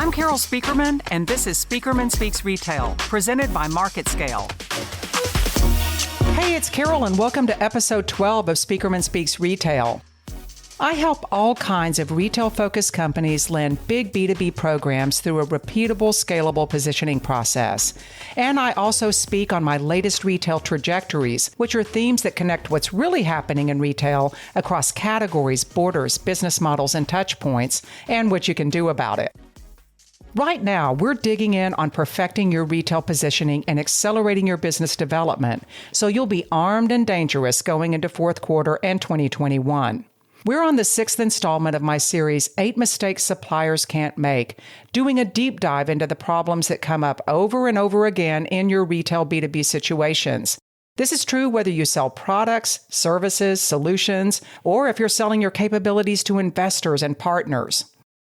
I'm Carol Speakerman, and this is Speakerman Speaks Retail, presented by MarketScale. Hey, it's Carol, and welcome to episode 12 of Speakerman Speaks Retail. I help all kinds of retail-focused companies land big B2B programs through a repeatable, scalable positioning process. And I also speak on my latest retail trajectories, which are themes that connect what's really happening in retail across categories, borders, business models, and touch points, and what you can do about it. Right now, we're digging in on perfecting your retail positioning and accelerating your business development, so you'll be armed and dangerous going into fourth quarter and 2021. We're on the sixth installment of my series, 8 Mistakes Suppliers Can't Make, doing a deep dive into the problems that come up over and over again in your retail B2B situations. This is true whether you sell products, services, solutions, or if you're selling your capabilities to investors and partners.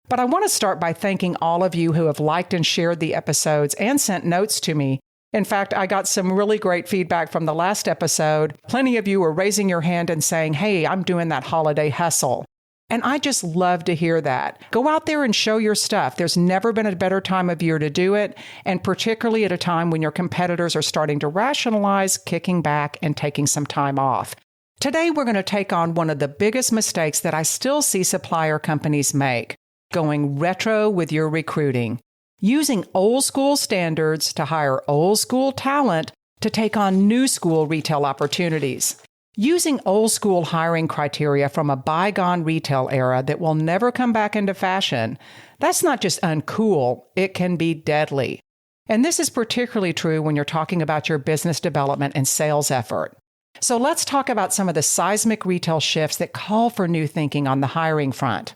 But I want to start by thanking all of you who have liked and shared the episodes and sent notes to me. In fact, I got some really great feedback from the last episode. Plenty of you were raising your hand and saying, hey, I'm doing that holiday hustle. And I just love to hear that. Go out there and show your stuff. There's never been a better time of year to do it, and particularly at a time when your competitors are starting to rationalize, kicking back, and taking some time off. Today, we're going to take on one of the biggest mistakes that I still see supplier companies make: going retro with your recruiting. Using old school standards to hire old school talent to take on new school retail opportunities. Using old school hiring criteria from a bygone retail era that will never come back into fashion, that's not just uncool, it can be deadly. And this is particularly true when you're talking about your business development and sales effort. So let's talk about some of the seismic retail shifts that call for new thinking on the hiring front.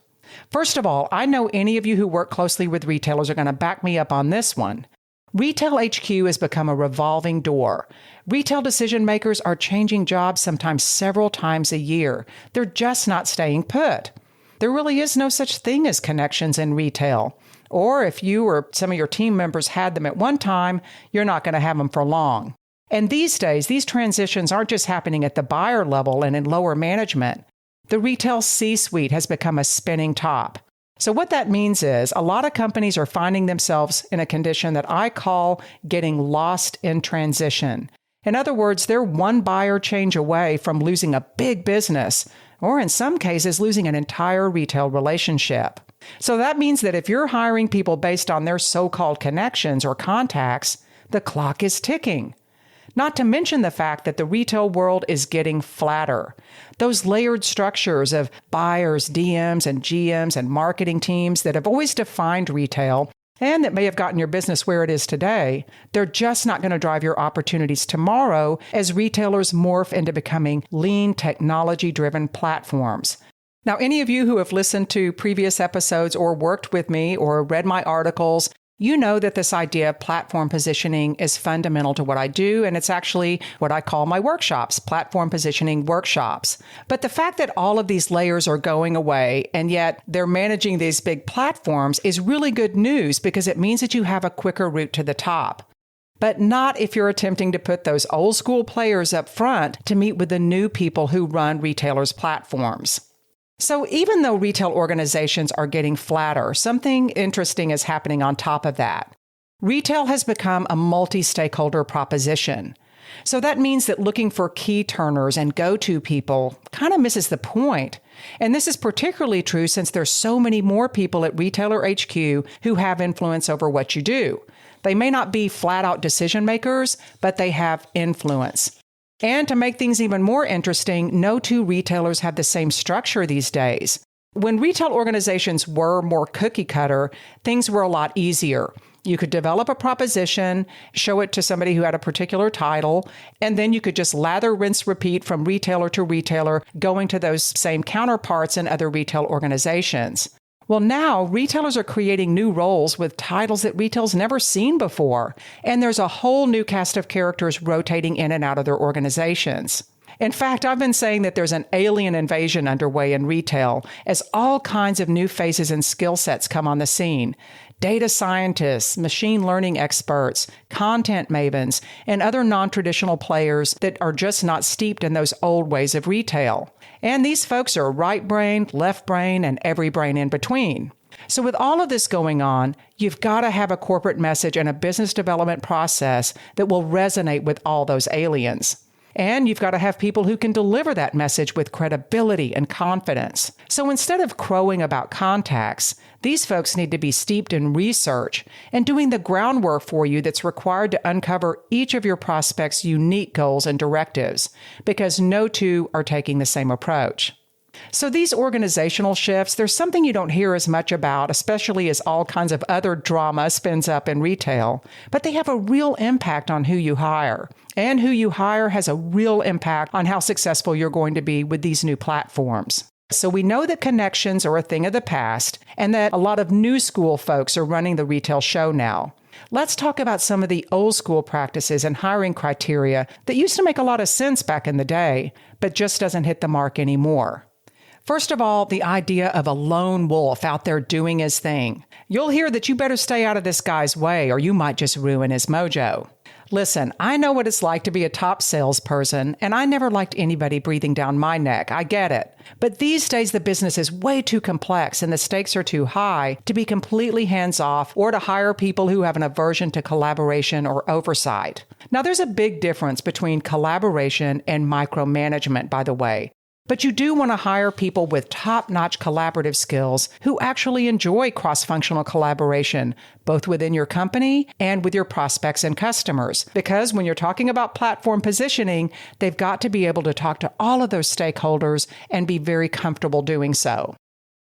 First of all, I know any of you who work closely with retailers are going to back me up on this one. Retail HQ has become a revolving door. Retail decision makers are changing jobs sometimes several times a year. They're just not staying put. There really is no such thing as connections in retail. Or if you or some of your team members had them at one time, you're not going to have them for long. And these days, these transitions aren't just happening at the buyer level and in lower management. The retail C-suite has become a spinning top. So what that means is a lot of companies are finding themselves in a condition that I call getting lost in transition. In other words, they're one buyer change away from losing a big business, or in some cases, losing an entire retail relationship. So that means that if you're hiring people based on their so-called connections or contacts, the clock is ticking. Not to mention the fact that the retail world is getting flatter. Those layered structures of buyers, DMs, and GMs and marketing teams that have always defined retail and that may have gotten your business where it is today, they're just not going to drive your opportunities tomorrow as retailers morph into becoming lean, technology-driven platforms. Now, any of you who have listened to previous episodes or worked with me or read my articles, you know that this idea of platform positioning is fundamental to what I do, and it's actually what I call my workshops, platform positioning workshops. But the fact that all of these layers are going away, and yet they're managing these big platforms is really good news because it means that you have a quicker route to the top. But not if you're attempting to put those old school players up front to meet with the new people who run retailers' platforms. So even though retail organizations are getting flatter, something interesting is happening on top of that. Retail has become a multi-stakeholder proposition. So that means that looking for key turners and go-to people kind of misses the point. And this is particularly true since there's so many more people at Retailer HQ who have influence over what you do. They may not be flat-out decision makers, but they have influence. And to make things even more interesting, no two retailers have the same structure these days. When retail organizations were more cookie cutter, things were a lot easier. You could develop a proposition, show it to somebody who had a particular title, and then you could just lather, rinse, repeat from retailer to retailer, going to those same counterparts in other retail organizations. Well, now retailers are creating new roles with titles that retail's never seen before, and there's a whole new cast of characters rotating in and out of their organizations. In fact, I've been saying that there's an alien invasion underway in retail as all kinds of new faces and skill sets come on the scene. Data scientists, machine learning experts, content mavens, and other non-traditional players that are just not steeped in those old ways of retail. And these folks are right-brained, left-brained, and every brain in between. So with all of this going on, you've got to have a corporate message and a business development process that will resonate with all those aliens. And you've got to have people who can deliver that message with credibility and confidence. So instead of crowing about contacts, these folks need to be steeped in research and doing the groundwork for you that's required to uncover each of your prospects' unique goals and directives, because no two are taking the same approach. So these organizational shifts, there's something you don't hear as much about, especially as all kinds of other drama spins up in retail, but they have a real impact on who you hire. And who you hire has a real impact on how successful you're going to be with these new platforms. So we know that connections are a thing of the past and that a lot of new school folks are running the retail show now. Let's talk about some of the old school practices and hiring criteria that used to make a lot of sense back in the day, but just doesn't hit the mark anymore. First of all, the idea of a lone wolf out there doing his thing. You'll hear that you better stay out of this guy's way or you might just ruin his mojo. Listen, I know what it's like to be a top salesperson, and I never liked anybody breathing down my neck. I get it. But these days, the business is way too complex and the stakes are too high to be completely hands-off or to hire people who have an aversion to collaboration or oversight. Now, there's a big difference between collaboration and micromanagement, by the way. But you do want to hire people with top-notch collaborative skills who actually enjoy cross-functional collaboration, both within your company and with your prospects and customers. Because when you're talking about platform positioning, they've got to be able to talk to all of those stakeholders and be very comfortable doing so.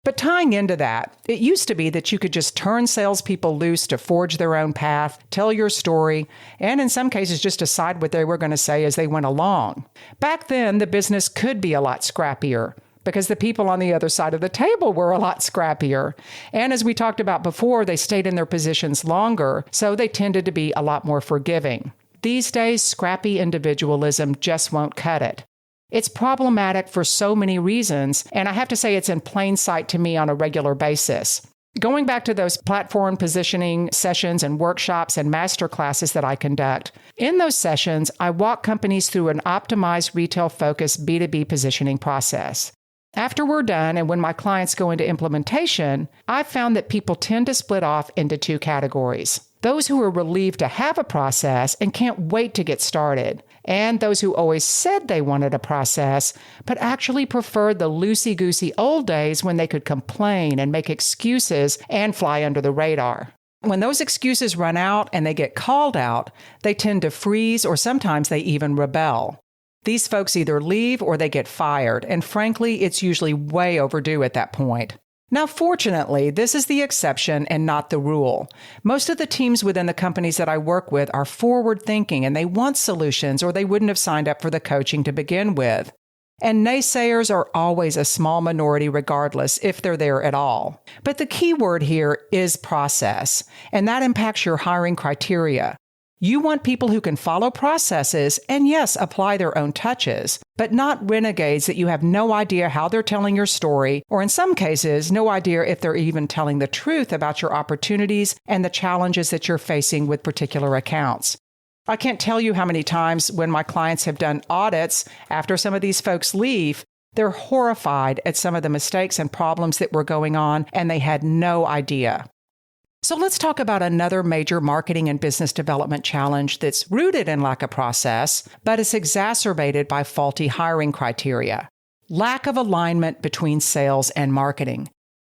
But tying into that, it used to be that you could just turn salespeople loose to forge their own path, tell your story, and in some cases just decide what they were going to say as they went along. Back then, the business could be a lot scrappier because the people on the other side of the table were a lot scrappier. And as we talked about before, they stayed in their positions longer, so they tended to be a lot more forgiving. These days, scrappy individualism just won't cut it. It's problematic for so many reasons, and I have to say it's in plain sight to me on a regular basis. Going back to those platform positioning sessions and workshops and master classes that I conduct, in those sessions, I walk companies through an optimized retail-focused B2B positioning process. After we're done, and when my clients go into implementation, I've found that people tend to split off into two categories. Those who are relieved to have a process and can't wait to get started, and those who always said they wanted a process, but actually preferred the loosey-goosey old days when they could complain and make excuses and fly under the radar. When those excuses run out and they get called out, they tend to freeze or sometimes they even rebel. These folks either leave or they get fired, and frankly, it's usually way overdue at that point. Now, fortunately, this is the exception and not the rule. Most of the teams within the companies that I work with are forward-thinking and they want solutions or they wouldn't have signed up for the coaching to begin with. And naysayers are always a small minority regardless, if they're there at all. But the key word here is process, and that impacts your hiring criteria. You want people who can follow processes and, yes, apply their own touches, but not renegades that you have no idea how they're telling your story, or in some cases, no idea if they're even telling the truth about your opportunities and the challenges that you're facing with particular accounts. I can't tell you how many times when my clients have done audits after some of these folks leave, they're horrified at some of the mistakes and problems that were going on, and they had no idea. So let's talk about another major marketing and business development challenge that's rooted in lack of process, but is exacerbated by faulty hiring criteria: lack of alignment between sales and marketing.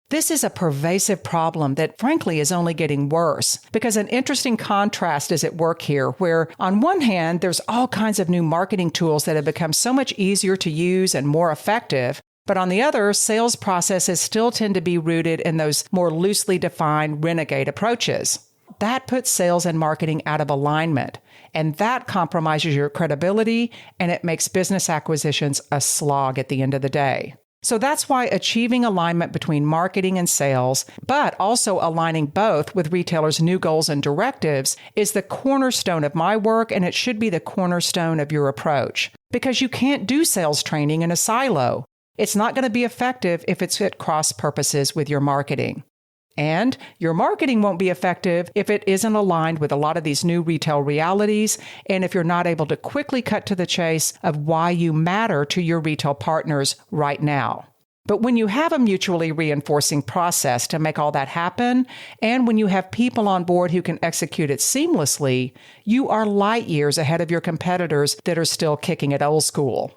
This is a pervasive problem that, frankly, is only getting worse because an interesting contrast is at work here where, on one hand, there's all kinds of new marketing tools that have become so much easier to use and more effective, but on the other, sales processes still tend to be rooted in those more loosely defined renegade approaches. That puts sales and marketing out of alignment, and that compromises your credibility, and it makes business acquisitions a slog at the end of the day. So that's why achieving alignment between marketing and sales, but also aligning both with retailers' new goals and directives, is the cornerstone of my work, and it should be the cornerstone of your approach. Because you can't do sales training in a silo. It's not going to be effective if it's at cross purposes with your marketing. And your marketing won't be effective if it isn't aligned with a lot of these new retail realities, and if you're not able to quickly cut to the chase of why you matter to your retail partners right now. But when you have a mutually reinforcing process to make all that happen, and when you have people on board who can execute it seamlessly, you are light years ahead of your competitors that are still kicking it old school.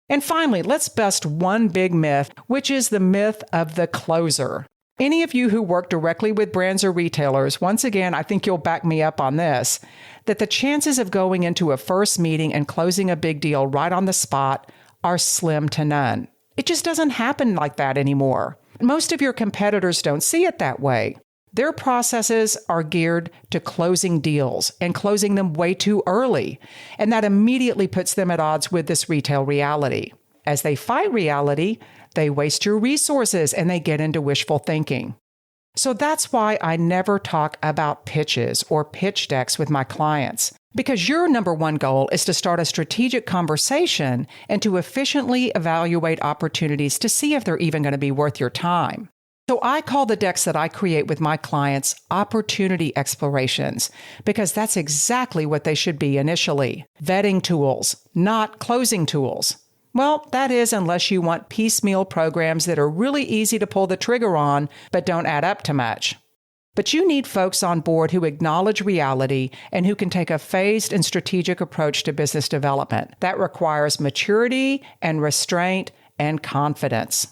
And finally, let's bust one big myth, which is the myth of the closer. Any of you who work directly with brands or retailers, once again, I think you'll back me up on this, that the chances of going into a first meeting and closing a big deal right on the spot are slim to none. It just doesn't happen like that anymore. Most of your competitors don't see it that way. Their processes are geared to closing deals and closing them way too early, and that immediately puts them at odds with this retail reality. As they fight reality, they waste your resources and they get into wishful thinking. So that's why I never talk about pitches or pitch decks with my clients. Because your number one goal is to start a strategic conversation and to efficiently evaluate opportunities to see if they're even going to be worth your time. So I call the decks that I create with my clients opportunity explorations, because that's exactly what they should be initially. Vetting tools, not closing tools. Well, that is unless you want piecemeal programs that are really easy to pull the trigger on, but don't add up to much. But you need folks on board who acknowledge reality and who can take a phased and strategic approach to business development. That requires maturity and restraint and confidence.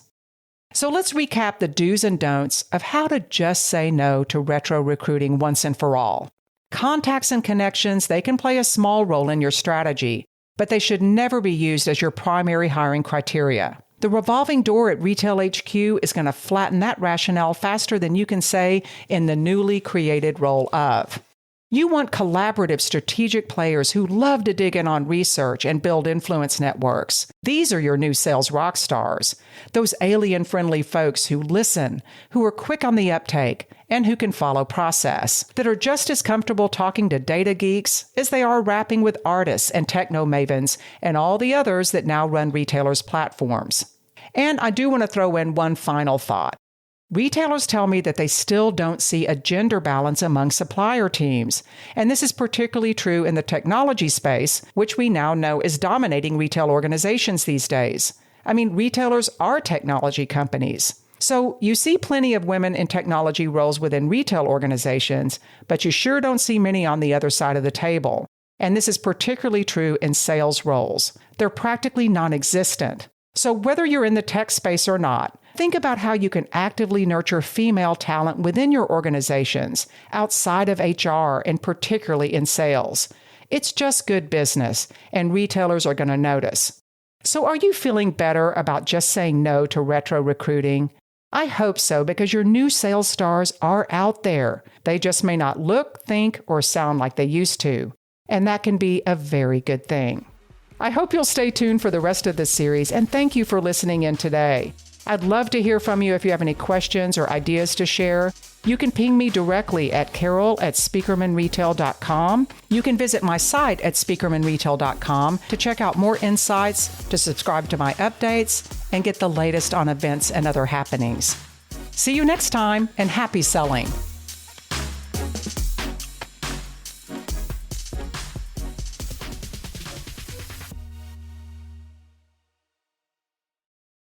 So let's recap the do's and don'ts of how to just say no to retro recruiting once and for all. Contacts and connections, they can play a small role in your strategy, but they should never be used as your primary hiring criteria. The revolving door at Retail HQ is going to flatten that rationale faster than you can say in the newly created role of. You want collaborative, strategic players who love to dig in on research and build influence networks. These are your new sales rock stars. Those alien-friendly folks who listen, who are quick on the uptake, and who can follow process, that are just as comfortable talking to data geeks as they are rapping with artists and techno mavens and all the others that now run retailers' platforms. And I do want to throw in one final thought. Retailers tell me that they still don't see a gender balance among supplier teams, and this is particularly true in the technology space, which we now know is dominating retail organizations these days. I mean, retailers are technology companies. So you see plenty of women in technology roles within retail organizations, but you sure don't see many on the other side of the table. And this is particularly true in sales roles. They're practically non-existent. So whether you're in the tech space or not, think about how you can actively nurture female talent within your organizations, outside of HR, and particularly in sales. It's just good business, and retailers are going to notice. So are you feeling better about just saying no to retro recruiting? I hope so, because your new sales stars are out there. They just may not look, think, or sound like they used to. And that can be a very good thing. I hope you'll stay tuned for the rest of this series, and thank you for listening in today. I'd love to hear from you if you have any questions or ideas to share. You can ping me directly at carol@speakermanretail.com. You can visit my site at speakermanretail.com to check out more insights, to subscribe to my updates, and get the latest on events and other happenings. See you next time, and happy selling.